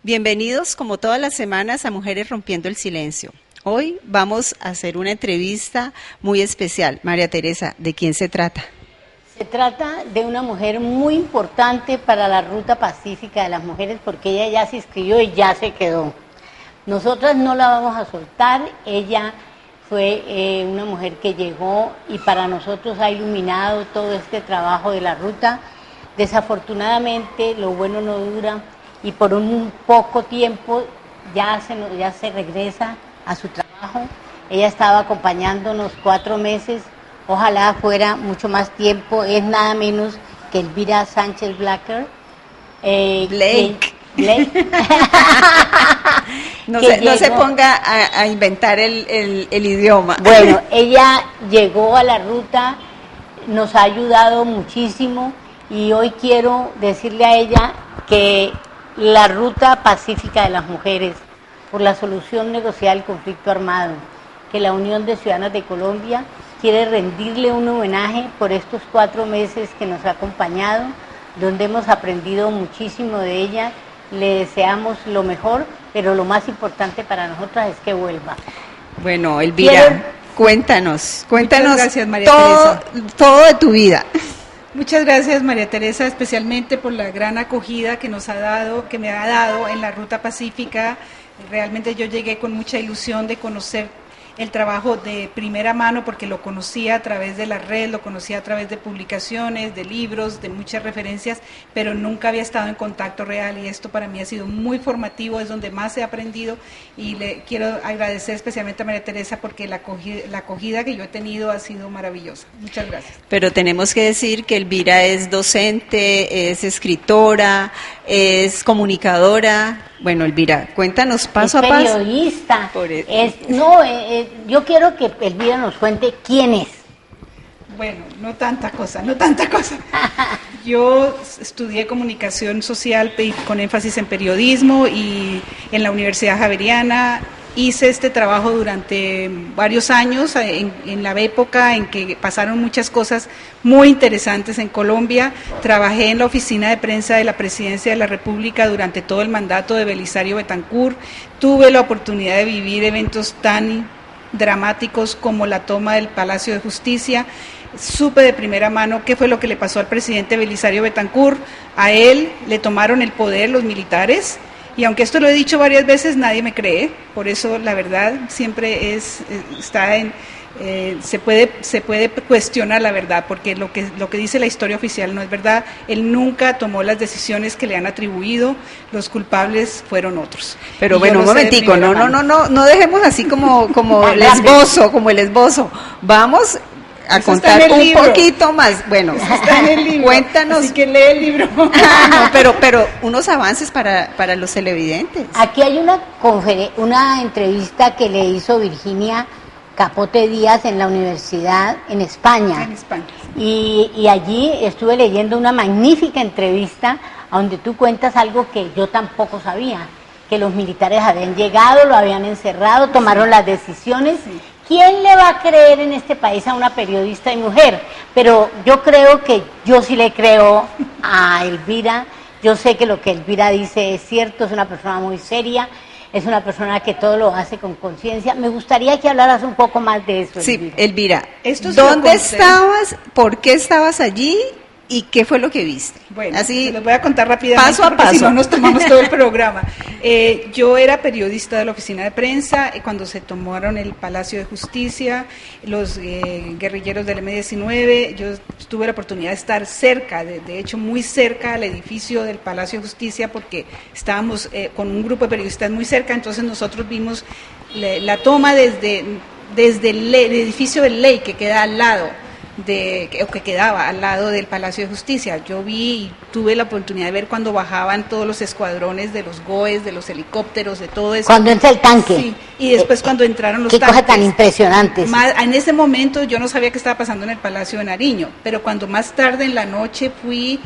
Bienvenidos como todas las semanas a Mujeres Rompiendo el Silencio. Hoy vamos a hacer una entrevista muy especial. María Teresa, ¿de quién se trata? Se trata de una mujer muy importante para la Ruta Pacífica de las Mujeres porque ella ya se inscribió y ya se quedó. Nosotras no la vamos a soltar, ella fue una mujer que llegó y para nosotros ha iluminado todo este trabajo de la ruta. Desafortunadamente lo bueno no dura y por un poco tiempo ya se regresa a su trabajo. Ella estaba acompañándonos 4 meses, ojalá fuera mucho más tiempo. Es nada menos que Elvira Sánchez Blacker. Blake. No se ponga a inventar el idioma. Bueno, ella llegó a la ruta, nos ha ayudado muchísimo y hoy quiero decirle a ella que la Ruta Pacífica de las Mujeres por la solución negociada del conflicto armado, que la Unión de Ciudadanas de Colombia quiere rendirle un homenaje por estos 4 meses que nos ha acompañado, donde hemos aprendido muchísimo de ella. Le deseamos lo mejor, pero lo más importante para nosotras es que vuelva. Bueno, Elvira, cuéntanos gracias, María Teresa. Todo de tu vida. Muchas gracias, María Teresa, especialmente por la gran acogida que me ha dado en la Ruta Pacífica. Realmente yo llegué con mucha ilusión de conocer el trabajo de primera mano porque lo conocía a través de la red, lo conocía a través de publicaciones, de libros, de muchas referencias, pero nunca había estado en contacto real y esto para mí ha sido muy formativo, es donde más he aprendido y le quiero agradecer especialmente a María Teresa porque la acogida que yo he tenido ha sido maravillosa. Muchas gracias. Pero tenemos que decir que Elvira es docente, es escritora, es comunicadora. Bueno, Elvira, cuéntanos paso a paso. Es periodista. Yo quiero que Elvira nos cuente quién es. Bueno, no tanta cosa. Yo estudié comunicación social con énfasis en periodismo y en la Universidad Javeriana. Hice este trabajo durante varios años, en la época en que pasaron muchas cosas muy interesantes en Colombia. Trabajé en la oficina de prensa de la Presidencia de la República durante todo el mandato de Belisario Betancur. Tuve la oportunidad de vivir eventos tan dramáticos como la toma del Palacio de Justicia. Supe de primera mano qué fue lo que le pasó al presidente Belisario Betancur. A él le tomaron el poder los militares. Y aunque esto lo he dicho varias veces, nadie me cree, por eso la verdad siempre se puede cuestionar la verdad, porque lo que dice la historia oficial no es verdad. Él nunca tomó las decisiones que le han atribuido, los culpables fueron otros. Pero bueno, un momentico, no dejemos así como el esbozo, vamos a contar un poquito más. Bueno, está en el libro, cuéntanos. Así que lee el libro. No, pero unos avances para los televidentes. Aquí hay una entrevista que le hizo Virginia Capote Díaz en la universidad en España. Y allí estuve leyendo una magnífica entrevista donde tú cuentas algo que yo tampoco sabía, que los militares habían llegado, lo habían encerrado, tomaron las decisiones. Sí. ¿Quién le va a creer en este país a una periodista y mujer? Pero yo creo que yo sí le creo a Elvira. Yo sé que lo que Elvira dice es cierto, es una persona muy seria, es una persona que todo lo hace con conciencia. Me gustaría que hablaras un poco más de eso, Elvira. Sí, Elvira, ¿dónde estabas? ¿Por qué estabas allí? ¿Y qué fue lo que viste? Bueno, así les voy a contar rápidamente, paso a paso, si no nos tomamos todo el programa. Yo era periodista de la oficina de prensa cuando se tomaron el Palacio de Justicia, los guerrilleros del M-19. Yo tuve la oportunidad de estar cerca, de hecho muy cerca al edificio del Palacio de Justicia, porque estábamos con un grupo de periodistas muy cerca. Entonces nosotros vimos la toma desde el edificio del Ley, que queda al lado que quedaba al lado del Palacio de Justicia. Yo vi y tuve la oportunidad de ver cuando bajaban todos los escuadrones de los GOES, de los helicópteros, de todo eso. Cuando entra el tanque. Sí, y después cuando entraron los tanques. Qué cosa tan impresionante. En ese momento yo no sabía qué estaba pasando en el Palacio de Nariño, pero cuando más tarde en la noche fui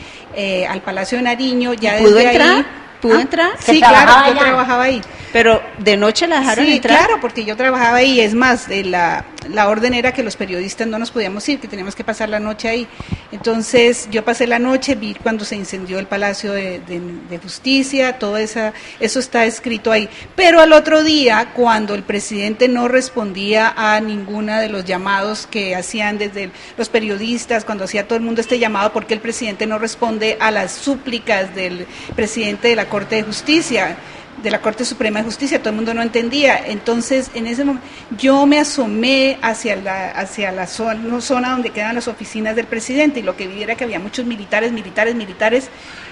al Palacio de Nariño, ya ¿Pudo desde entrar? ahí... ¿Pudo entrar? Sí, claro, yo trabajaba ahí. Pero de noche la dejaron entrar. Claro, porque yo trabajaba ahí, es más, la orden era que los periodistas no nos podíamos ir, que teníamos que pasar la noche ahí. Entonces yo pasé la noche, vi cuando se incendió el Palacio de Justicia, todo eso está escrito ahí. Pero al otro día, cuando el presidente no respondía a ninguna de los llamados que hacían desde los periodistas, cuando hacía todo el mundo este llamado, ¿por qué el presidente no responde a las súplicas del presidente de la Corte de Justicia, de la Corte Suprema de Justicia? Todo el mundo no entendía. Entonces, en ese momento, yo me asomé hacia la zona donde quedan las oficinas del presidente, y lo que vi era que había muchos militares,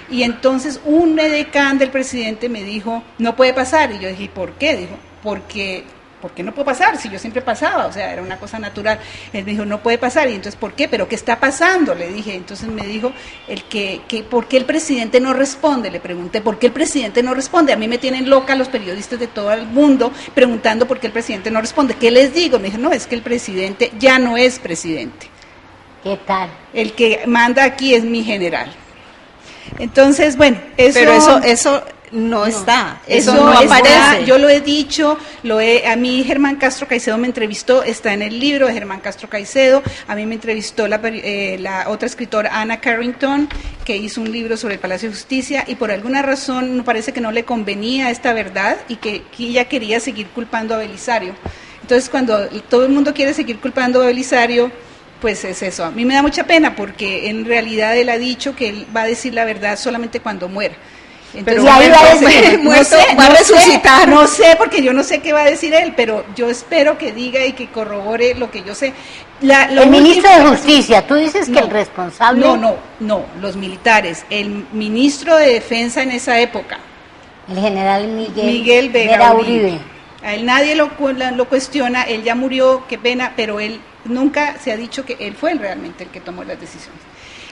y entonces un edecán del presidente me dijo, no puede pasar, y yo dije, ¿por qué? Dijo, ¿por qué no puedo pasar? Si yo siempre pasaba, o sea, era una cosa natural. Él me dijo, no puede pasar, y entonces, ¿por qué? ¿Pero qué está pasando? Le dije. Entonces me dijo, ¿por qué el presidente no responde? Le pregunté, ¿por qué el presidente no responde? A mí me tienen loca los periodistas de todo el mundo preguntando por qué el presidente no responde. ¿Qué les digo? Me dijo, no, es que el presidente ya no es presidente. ¿Qué tal? El que manda aquí es mi general. Entonces, bueno, eso... Pero eso no está, eso no aparece. Yo lo he dicho, a mí Germán Castro Caicedo me entrevistó, está en el libro de Germán Castro Caicedo, a mí me entrevistó la otra escritora Anna Carrington, que hizo un libro sobre el Palacio de Justicia, y por alguna razón parece que no le convenía esta verdad, y que ella quería seguir culpando a Belisario. Entonces, cuando todo el mundo quiere seguir culpando a Belisario, pues es eso. A mí me da mucha pena, porque en realidad él ha dicho que él va a decir la verdad solamente cuando muera. Entonces, va a resucitar. No sé, porque yo no sé qué va a decir él, pero yo espero que diga y que corrobore lo que yo sé. El ministro de Justicia, tú dices que el responsable... No, los militares, el ministro de Defensa en esa época. El general Miguel Vega Uribe. A él nadie lo cuestiona, él ya murió, qué pena, pero él nunca se ha dicho que él fue realmente el que tomó las decisiones.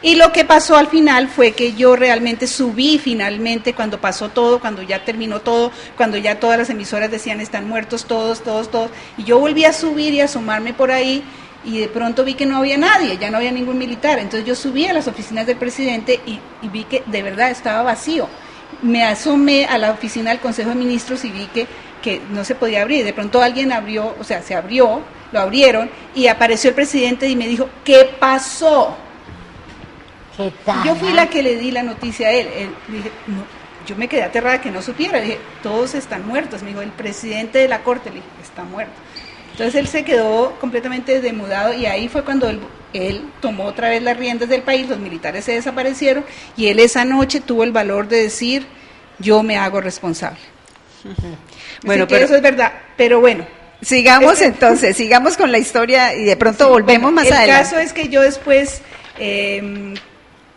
Y lo que pasó al final fue que yo realmente subí finalmente cuando pasó todo, cuando ya terminó todo, cuando ya todas las emisoras decían están muertos todos, y yo volví a subir y a asomarme por ahí, y de pronto vi que no había nadie, ya no había ningún militar. Entonces yo subí a las oficinas del presidente y vi que de verdad estaba vacío. Me asomé a la oficina del Consejo de Ministros y vi que no se podía abrir. De pronto alguien abrió, o sea, se abrió, lo abrieron, y apareció el presidente y me dijo, ¿qué pasó? ¿Qué tal? Yo fui la que le di la noticia a él. Dije, no, yo me quedé aterrada que no supiera. Le dije, todos están muertos. Me dijo, el presidente de la corte. Le dije, está muerto. Entonces él se quedó completamente demudado, y ahí fue cuando él tomó otra vez las riendas del país. Los militares se desaparecieron, y él esa noche tuvo el valor de decir, yo me hago responsable. Bueno, pero eso es verdad, pero bueno. Sigamos entonces, sigamos con la historia y de pronto volvemos más adelante. El caso es que yo después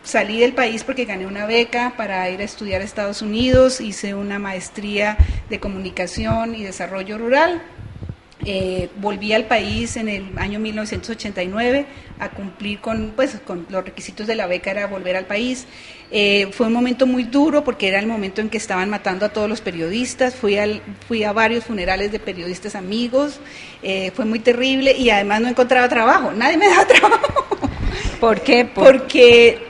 salí del país porque gané una beca para ir a estudiar a Estados Unidos, hice una maestría de comunicación y desarrollo rural. Volví al país en el año 1989 a cumplir con los requisitos de la beca, era volver al país. Fue un momento muy duro porque era el momento en que estaban matando a todos los periodistas. Fui a varios funerales de periodistas amigos, fue muy terrible, y además no encontraba trabajo, nadie me daba trabajo. ¿Por qué?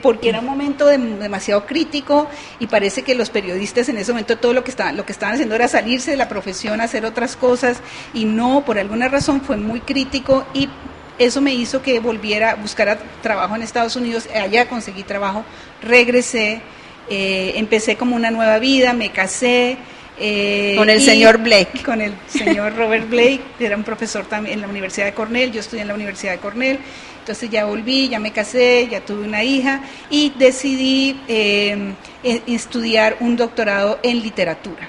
Porque era un momento demasiado crítico, y parece que los periodistas en ese momento todo lo que estaban haciendo era salirse de la profesión, hacer otras cosas, y no, por alguna razón fue muy crítico, y eso me hizo que volviera a buscar trabajo en Estados Unidos. Allá conseguí trabajo, regresé, empecé como una nueva vida, me casé. Con el señor Blake. Con el señor Robert Blake, era un profesor también en la Universidad de Cornell, yo estudié en la Universidad de Cornell. Entonces ya volví, ya me casé, ya tuve una hija, y decidí estudiar un doctorado en literatura.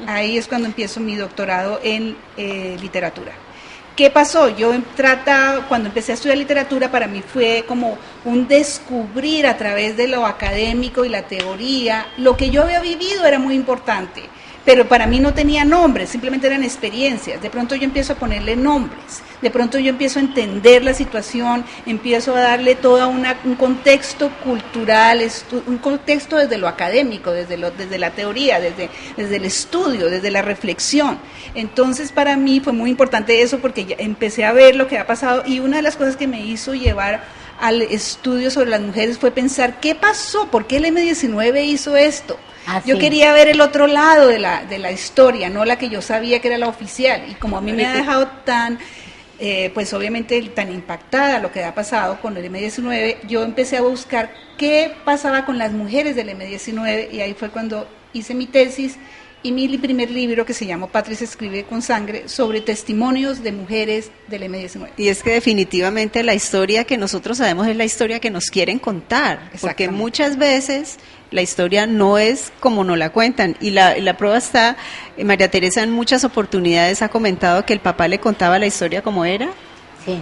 Ahí es cuando empiezo mi doctorado en literatura. ¿Qué pasó? Cuando empecé a estudiar literatura, para mí fue como un descubrir a través de lo académico y la teoría. Lo que yo había vivido era muy importante, pero para mí no tenía nombres, simplemente eran experiencias. De pronto yo empiezo a ponerle nombres, de pronto yo empiezo a entender la situación, empiezo a darle todo un contexto cultural, un contexto desde lo académico, desde la teoría, desde el estudio, desde la reflexión. Entonces para mí fue muy importante eso, porque ya empecé a ver lo que ha pasado, y una de las cosas que me hizo llevar al estudio sobre las mujeres fue pensar, ¿qué pasó? ¿Por qué el M-19 hizo esto? Yo quería ver el otro lado de la historia, no la que yo sabía que era la oficial. Y como a mí me ha dejado tan, pues obviamente tan impactada lo que ha pasado con el M-19, yo empecé a buscar qué pasaba con las mujeres del M-19 y ahí fue cuando hice mi tesis y mi primer libro, que se llamó Patria se escribe con sangre, sobre testimonios de mujeres del M-19. Y es que definitivamente la historia que nosotros sabemos es la historia que nos quieren contar, porque muchas veces la historia no es como nos la cuentan, y la prueba está, María Teresa en muchas oportunidades ha comentado que el papá le contaba la historia como era. Sí,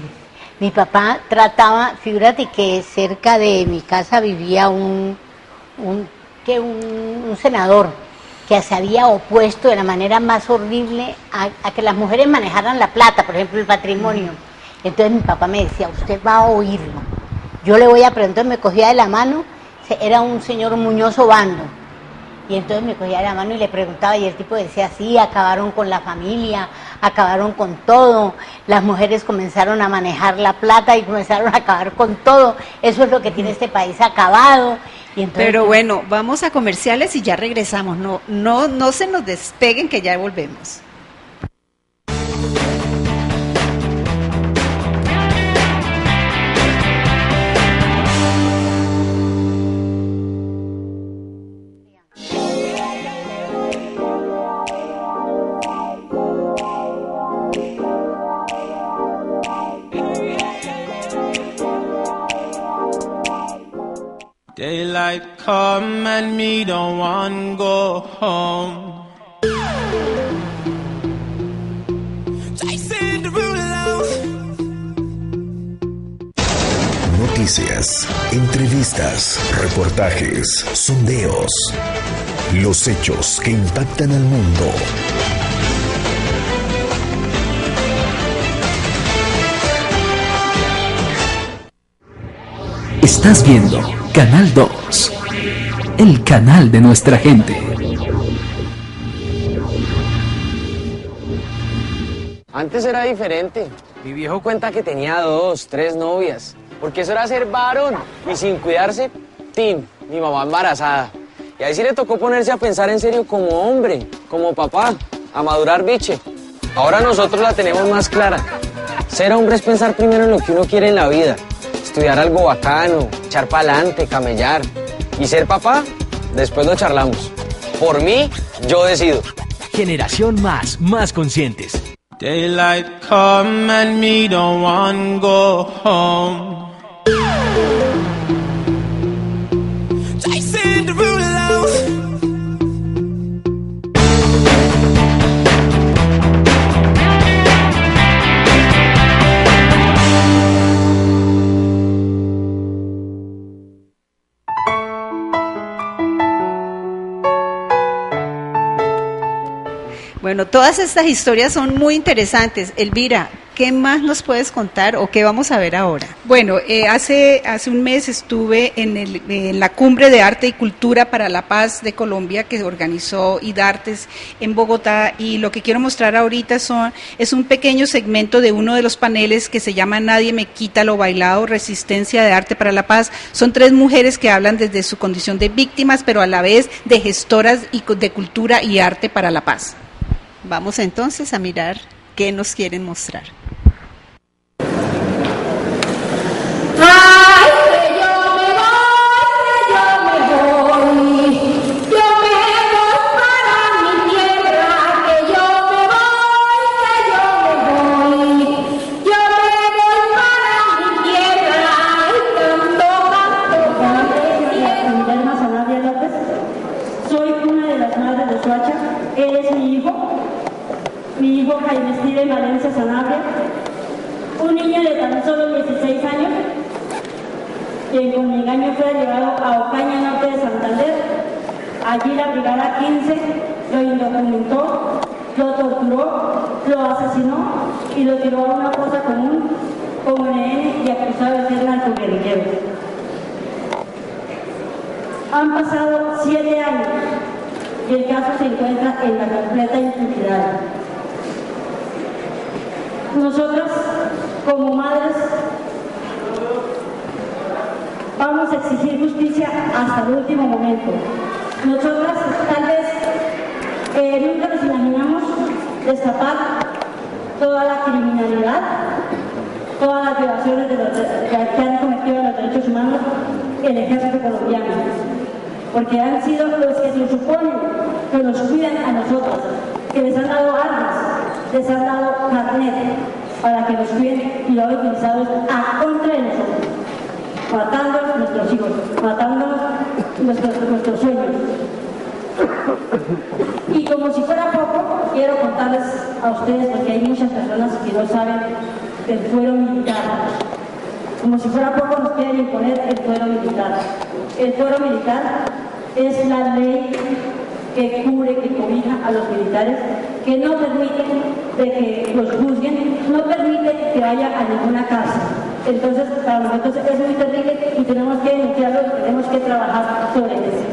mi papá trataba, fíjate que cerca de mi casa vivía un senador que se había opuesto de la manera más horrible a que las mujeres manejaran la plata, por ejemplo, el patrimonio. Entonces mi papá me decía, usted va a oírlo. Yo le voy a preguntar, me cogía de la mano, era un señor Muñoz Obando, y entonces me cogía de la mano y le preguntaba, y el tipo decía, sí, acabaron con la familia, acabaron con todo, las mujeres comenzaron a manejar la plata y comenzaron a acabar con todo, eso es lo que tiene este país acabado. Pero bueno, vamos a comerciales y ya regresamos. No se nos despeguen, que ya volvemos. Daylight come and me don't want go home. Noticias, entrevistas, reportajes, sondeos. Los hechos que impactan al mundo. Estás viendo Canal 2, el canal de nuestra gente. Antes era diferente. Mi viejo cuenta que tenía 2, 3 novias. Porque eso era ser varón. Y sin cuidarse, mi mamá embarazada. Y ahí sí le tocó ponerse a pensar en serio como hombre, como papá, a madurar biche. Ahora nosotros la tenemos más clara. Ser hombre es pensar primero en lo que uno quiere en la vida. Estudiar algo bacano, echar pa'lante, camellar. Y ser papá, después lo charlamos. Por mí, yo decido. Generación más conscientes. Daylight come and me don't want go home. Chasing the ruler. Bueno, todas estas historias son muy interesantes. Elvira, ¿qué más nos puedes contar o qué vamos a ver ahora? Bueno, hace un mes estuve en la Cumbre de Arte y Cultura para la Paz de Colombia que organizó IDARTES en Bogotá, y lo que quiero mostrar ahorita es un pequeño segmento de uno de los paneles que se llama Nadie me quita lo bailado, resistencia de arte para la paz. Son 3 mujeres que hablan desde su condición de víctimas, pero a la vez de gestoras de cultura y arte para la paz. Vamos entonces a mirar qué nos quieren mostrar. Mi hijo Jaime Steven Valencia Sanabria, un niño de tan solo 16 años, quien con mi engaño fue llevado a Ocaña, norte de Santander. Allí la brigada 15 lo indocumentó, lo torturó, lo asesinó y lo tiró a una fosa común como NN y acusado de ser narcoguerrillero. Han pasado 7 años y el caso se encuentra en la completa impunidad. Nosotras, como madres, vamos a exigir justicia hasta el último momento. Nosotras tal vez nunca nos imaginamos destapar toda la criminalidad, todas las violaciones que han cometido los derechos humanos el ejército colombiano, porque han sido los que se suponen que nos cuidan a nosotros, que les han dado armas, les han dado carnet para que nos cuiden y lo han utilizado a contra de nosotros, matando a nuestros hijos, matando nuestros sueños. Y como si fuera poco, quiero contarles a ustedes, porque hay muchas personas que no saben del fuero militar. Como si fuera poco, nos quieren imponer el fuero militar. El fuero militar es la ley que cubre, que cobija a los militares, que no permite de que los juzguen, no permite que vayan a ninguna cárcel. Entonces, para nosotros es muy terrible y tenemos que denunciarlo y tenemos que trabajar sobre eso.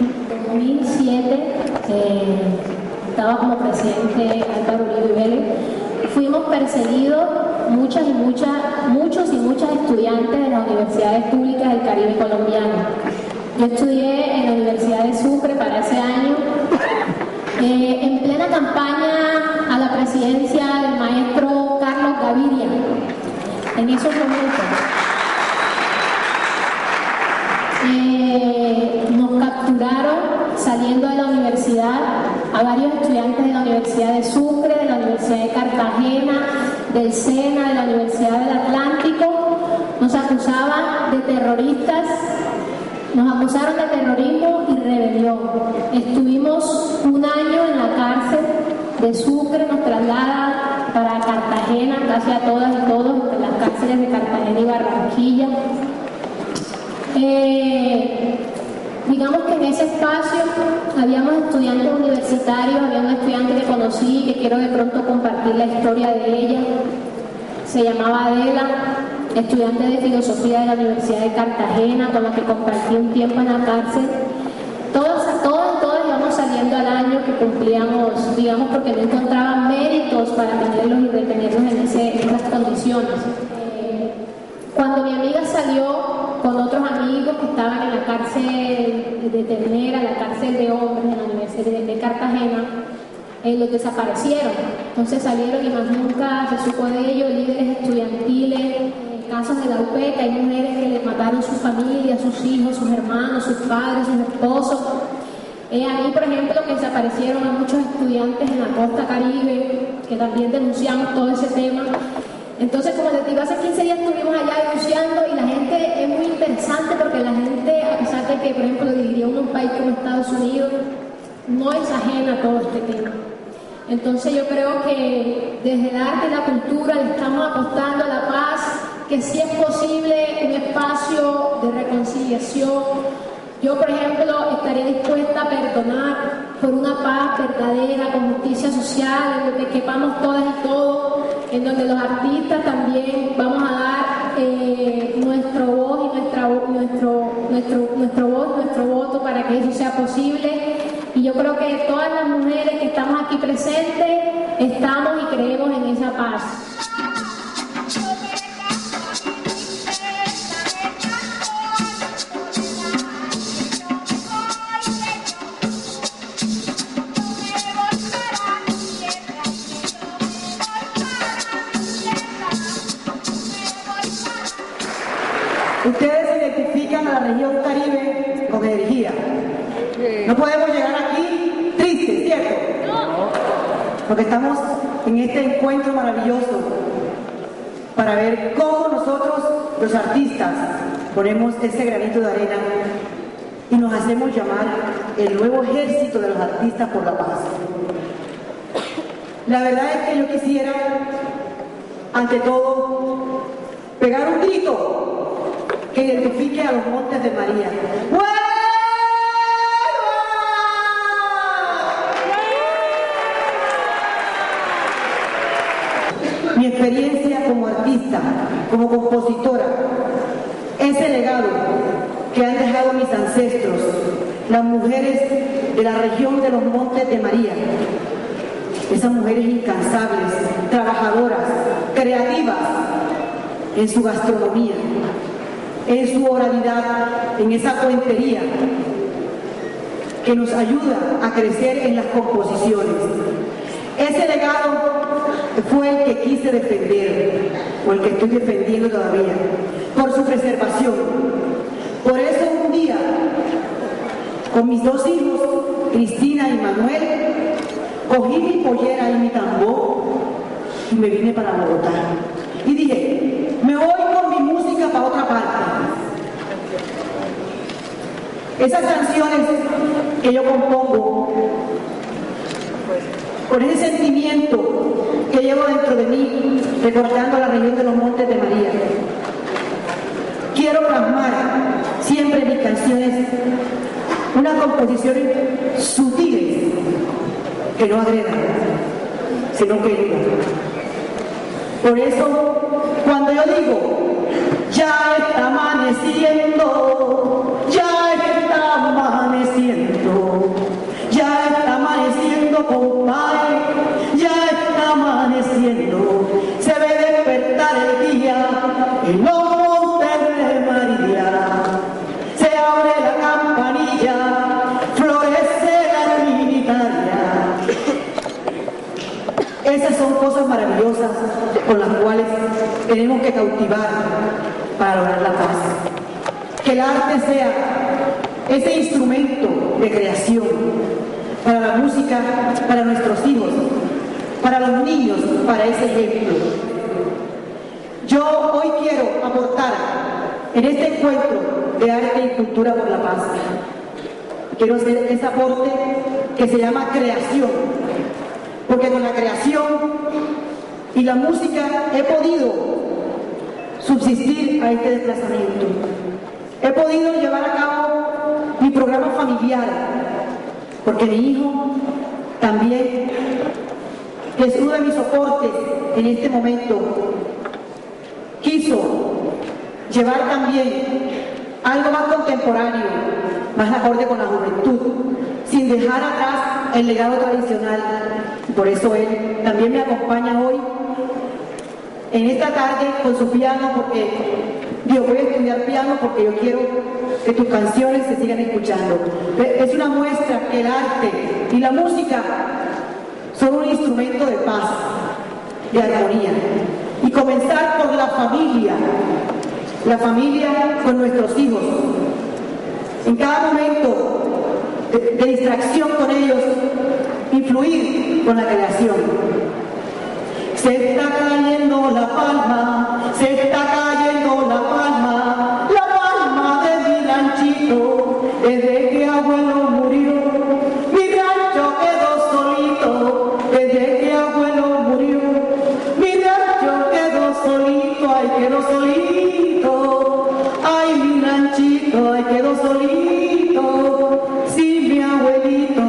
En 2007 estaba como presidente Álvaro Uribe Vélez. Fuimos perseguidos muchos y muchas estudiantes de las universidades públicas del Caribe colombiano. Yo estudié en la Universidad de Sucre para ese año, en plena campaña a la presidencia del maestro Carlos Gaviria. En esos momentos nos capturaron saliendo de la universidad a varios estudiantes de la Universidad de Sucre, de la Universidad de Cartagena, del SENA, de la Universidad del Atlántico. Nos acusaban de terroristas, nos acusaron de terrorismo y rebelión. Estuvimos un año en la cárcel de Sucre, nos trasladan para Cartagena, casi a todas y todos, en las cárceles de Cartagena y Barranquilla. Digamos que en ese espacio habíamos estudiantes universitarios, había una estudiante que conocí, que quiero de pronto compartir la historia de ella. Se llamaba Adela, estudiante de filosofía de la Universidad de Cartagena, con la que compartí un tiempo en la cárcel. Todas íbamos saliendo al año que cumplíamos, digamos, porque no encontraban méritos para tenerlos y retenerlos en esas condiciones. Cuando mi amiga salió con otros amigos que estaban en la cárcel de Ternera, la cárcel de hombres en la Universidad de Cartagena, los desaparecieron. Entonces salieron y más nunca se supo de ellos, líderes estudiantiles, casos de la UP, que hay mujeres que les mataron sus familias, sus hijos, sus hermanos, sus padres, sus esposos. A mí, por ejemplo, que desaparecieron a muchos estudiantes en la costa Caribe, que también denunciamos todo ese tema. Entonces, como les digo, hace 15 días estuvimos allá denunciando y la gente es muy interesante porque la gente, a pesar de que, por ejemplo, diría uno un país como Estados Unidos, no es ajena a todo este tema. Entonces yo creo que desde el arte y la cultura le estamos apostando a la paz, que sí es posible un espacio de reconciliación. Yo, por ejemplo, estaría dispuesta a perdonar por una paz verdadera, con justicia social, en donde quepamos todas y todos, en donde los artistas también vamos a dar nuestra voz y nuestro voto para que eso sea posible. Y yo creo que todas las mujeres que estamos aquí presentes estamos y creemos en esa paz. Ustedes identifican a la región Caribe con energía. No podemos llegar aquí tristes, ¿cierto? No. Porque estamos en este encuentro maravilloso para ver cómo nosotros, los artistas, ponemos ese granito de arena y nos hacemos llamar el nuevo ejército de los artistas por la paz. La verdad es que yo quisiera, ante todo, pegar un grito que identifique a los Montes de María. Mi experiencia como artista, como compositora, ese legado que han dejado mis ancestros, las mujeres de la región de los Montes de María, esas mujeres incansables, trabajadoras, creativas en su gastronomía, en su oralidad, en esa cuentería, que nos ayuda a crecer en las composiciones. Ese legado fue el que quise defender, o el que estoy defendiendo todavía, por su preservación. Por eso un día, con mis dos hijos, Cristina y Manuel, cogí mi pollera y mi tambor y me vine para Bogotá. Y dije, me voy con mi música para otra parte. Esas canciones que yo compongo, con ese sentimiento que llevo dentro de mí, recordando la región de los Montes de María, quiero plasmar siempre en mis canciones unas composiciones sutiles que no agredan, sino que ayudan. Por eso, cuando yo digo, ya está amaneciendo, ya está amaneciendo, ya está amaneciendo, compadre, ya está amaneciendo, se ve despertar el día en los Montes de María, se abre la campanilla, florece la trinitaria. Esas son cosas maravillosas con las cuales tenemos que cautivar para lograr la paz. Que el arte sea ese instrumento de creación para la música, para nuestros hijos, para los niños, para ese ejemplo. Yo hoy quiero aportar en este encuentro de arte y cultura por la paz. Quiero hacer ese aporte que se llama creación, porque con la creación y la música he podido subsistir a este desplazamiento. He podido llevar a cabo mi programa familiar, porque mi hijo también, que es uno de mis soportes en este momento, quiso llevar también algo más contemporáneo, más acorde con la juventud, sin dejar atrás el legado tradicional. Por eso él también me acompaña hoy en esta tarde con su piano, porque yo voy a estudiar piano porque yo quiero que tus canciones se sigan escuchando. Es una muestra que el arte y la música son un instrumento de paz, de armonía. Y comenzar por la familia con nuestros hijos. En cada momento de distracción con ellos, influir con la creación. Se está cayendo la palma, se está cayendo la palma de mi ranchito, desde que abuelo murió, mi rancho quedó solito, desde que abuelo murió, mi rancho quedó solito, ay quedó solito, ay mi ranchito, ay quedó solito, sí mi abuelito.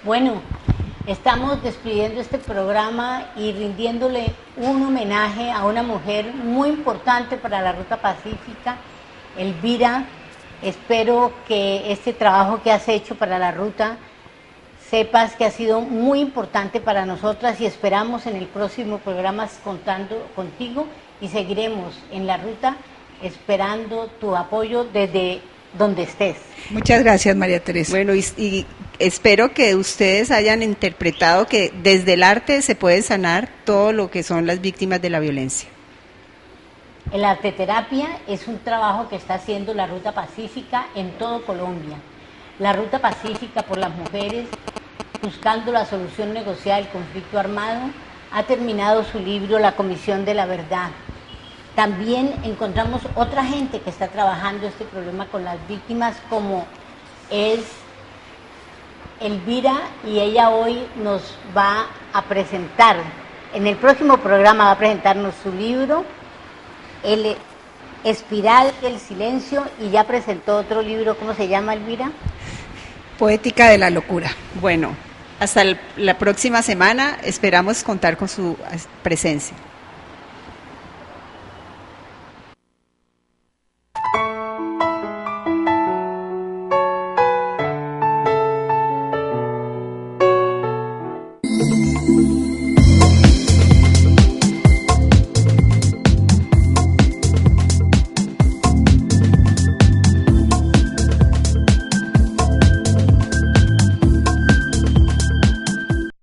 Bueno, estamos despidiendo este programa y rindiéndole un homenaje a una mujer muy importante para la Ruta Pacífica, Elvira. Espero que este trabajo que has hecho para la Ruta sepas que ha sido muy importante para nosotras y esperamos en el próximo programa contando contigo y seguiremos en la Ruta esperando tu apoyo desde donde estés. Muchas gracias, María Teresa. Bueno, y espero que ustedes hayan interpretado que desde el arte se puede sanar todo lo que son las víctimas de la violencia. El arteterapia es un trabajo que está haciendo la Ruta Pacífica en todo Colombia. La Ruta Pacífica por las mujeres, buscando la solución negociada del conflicto armado, ha terminado su libro La Comisión de la Verdad. También encontramos otra gente que está trabajando este problema con las víctimas, como es Elvira, y ella hoy nos va a presentar, en el próximo programa va a presentarnos su libro, Espiral del Silencio, y ya presentó otro libro. ¿Cómo se llama, Elvira? Poética de la locura. Bueno, hasta la próxima semana esperamos contar con su presencia.